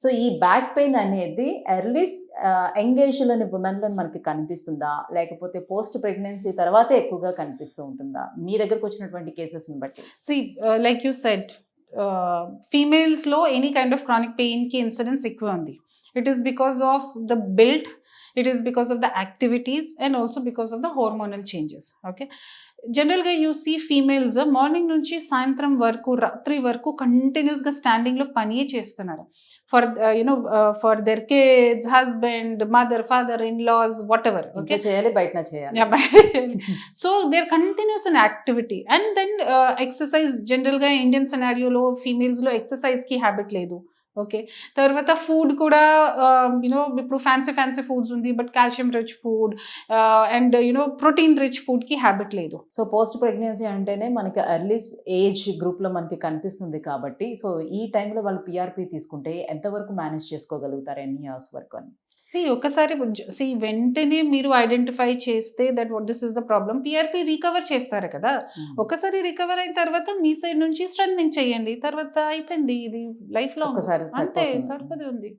So ఈ back pain అనేది early young ఏజ్‌లోని వుమెన్‌లో మనకి కనిపిస్తుందా? లేకపోతే పోస్ట్ ప్రెగ్నెన్సీ తర్వాతే ఎక్కువగా కనిపిస్తూ ఉంటుందా? మీ దగ్గరకొచ్చినటువంటి కేసెస్‌ని బట్టి? See, like you said, females లో any kind of chronic pain కి ఇన్సిడెన్స్ ఎక్కువ ఉంది. It is because of the build, it is because of the activities, and also because of the hormonal changes. Okay. జనరల్గా you see females morning నుంచి సాయంత్రం వరకు రాత్రి వరకు కంటిన్యూస్గా స్టాండింగ్లో పనియే చేస్తున్నారు for you know for their kids, husband, mother, father, in laws, whatever. Okay, చేయాలి, బయటన చేయాలి. So they are continuous in activity. And then exercise, జనరల్గా ఇండియన్ సినారియోలో ఫీమేల్స్లో ఎక్సర్సైజ్కి హ్యాబిట్ లేదు. ఓకే. తర్వాత ఫుడ్ కూడా యూనో ఇప్పుడు ఫ్యాన్సీ ఫుడ్స్ ఉంది, but calcium rich food and you know protein rich ఫుడ్కి హ్యాబిట్ లేదు. సో పోస్ట్ ప్రెగ్నెన్సీ అంటేనే మనకి ఎర్లీ ఏజ్ గ్రూప్లో మనకి కనిపిస్తుంది కాబట్టి, సో ఈ టైంలో వాళ్ళు పిఆర్పి తీసుకుంటే ఎంతవరకు మేనేజ్ చేసుకోగలుగుతారు ఎన్ని ఇయర్స్ వరకు అని? ఒకసారి వెంటనే మీరు ఐడెంటిఫై చేస్తే that what this is the problem, PRP recover చేస్తారు కదా. ఒకసారి రికవర్ అయిన తర్వాత మీ సైడ్ నుంచి స్ట్రెంథనింగ్ చేయండి, తర్వాత అయిపోయింది. ఇది లైఫ్ లాంగ్, ఒకసారి అంతే, సరిపోతుంది. సరిపోతుంది.